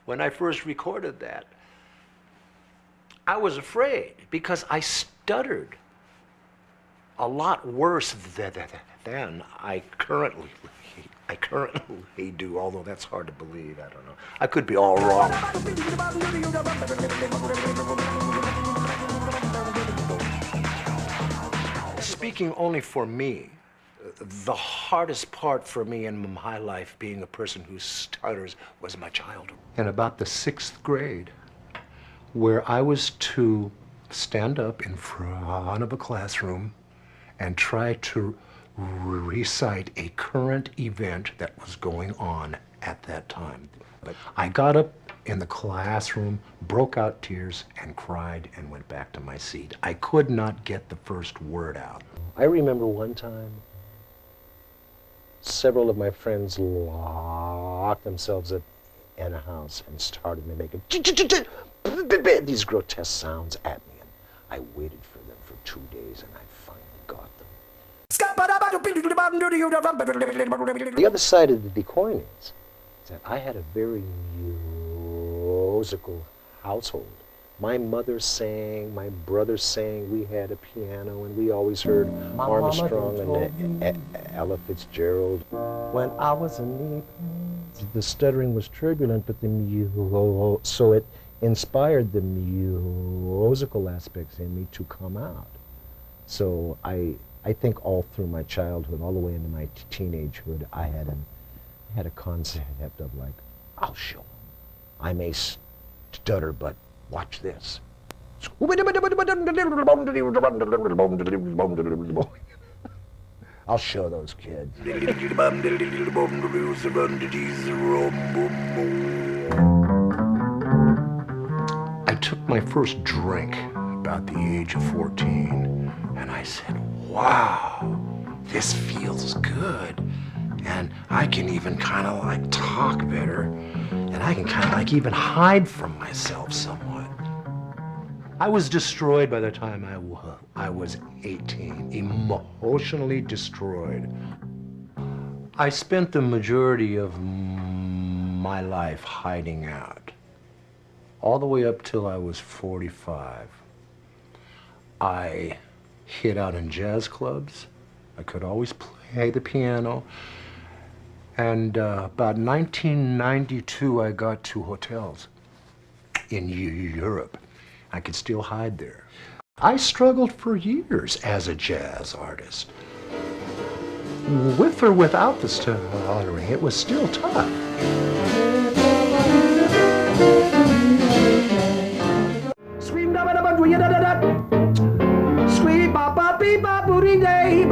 When I first recorded that, I was afraid because I stuttered a lot worse than I currently do, although that's hard to believe. I don't know. I could be all wrong. Speaking only for me, the hardest part for me in my life, being a person who stutters, was my childhood. In about the 6th grade, where I was to stand up in front of a classroom and try to recite a current event that was going on at that time. But I got up in the classroom, broke out tears, and cried and went back to my seat. I could not get the first word out. I remember one time, several of my friends locked themselves up in a house and started making these grotesque sounds at me. And I waited for them for 2 days, and I finally got them. The other side of the coin is that I had a very musical household. My mother sang, my brother sang, we had a piano, and we always heard Armstrong and Ella Fitzgerald. When I was in the stuttering was turbulent, but so it inspired the musical aspects in me to come out. So I think all through my childhood, all the way into my teenagehood, I had a concept of like, I'll show them. I may stutter, but watch this. I'll show those kids. I took my first drink about the age of 14, and I said, wow, this feels good. And I can even kind of like talk better, and I can kind of like even hide from myself somewhat. I was destroyed by the time I was 18, emotionally destroyed. I spent the majority of my life hiding out, all the way up till I was 45. I hid out in jazz clubs. I could always play the piano. And about 1992, I got to hotels in Europe. I could still hide there. I struggled for years as a jazz artist. With or without the stuttering, it was still tough.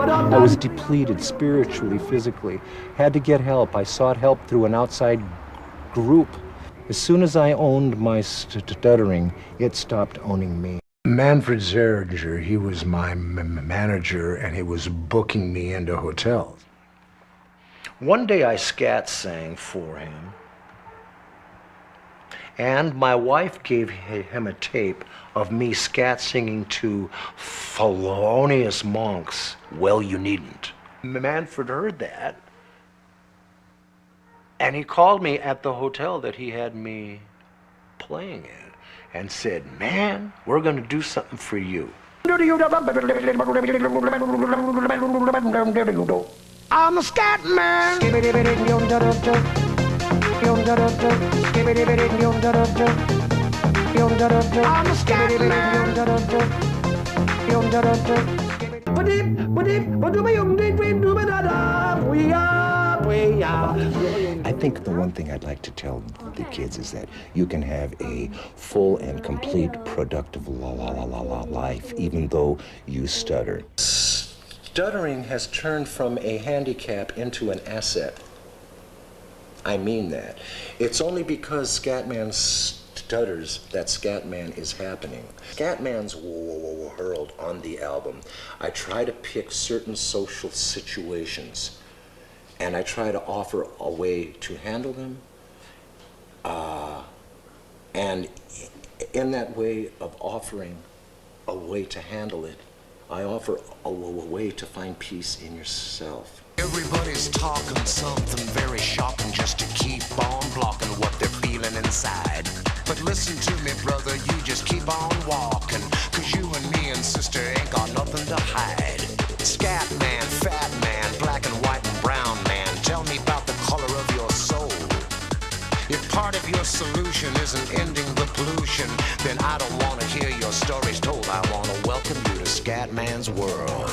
I was depleted spiritually, physically. Had to get help. I sought help through an outside group. As soon as I owned my stuttering, it stopped owning me. Manfred Zeringer, he was my manager, and he was booking me into hotels. One day I scat sang for him, and my wife gave him a tape of me scat singing to Thelonious Monk's Well You Needn't. Manfred heard that, and he called me at the hotel that he had me playing in and said, man, we're going to do something for you. I'm a Scatman. I'm a I think the one thing I'd like to tell the kids is that you can have a full and complete productive life even though you stutter. Stuttering has turned from a handicap into an asset. I mean that. It's only because Scatman stutters that Scatman is happening. Scatman's world on the album, I try to pick certain social situations and I try to offer a way to handle them. And in that way of offering a way to handle it, I offer a way to find peace in yourself. Everybody's talking something very shocking just to keep on blocking what they're feeling inside. But listen to me, brother, you just keep on walking, 'cause you and me and sister ain't got nothing to hide. Scatman, fat man, black and white and brown man, tell me about the color of your soul. If part of your solution isn't ending the pollution, then I don't want to hear your stories told. I want to welcome you to Scatman's world.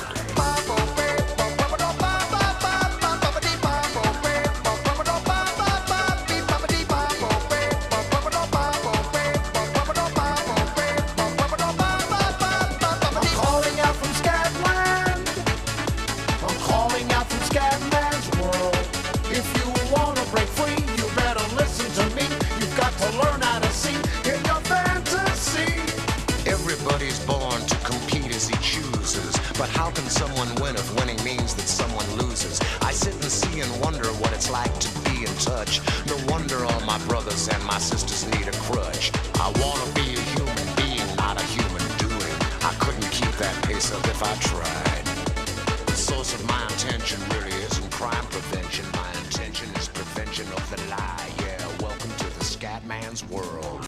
Everybody's born to compete as he chooses, but how can someone win if winning means that someone loses? I sit and see and wonder what it's like to be in touch. No wonder all my brothers and my sisters need a crutch. I want to be a human being, not a human doing. I couldn't keep that pace up if I tried. The source of my intention really isn't crime prevention. My intention is prevention of the lie. Yeah, welcome to the Scatman's world.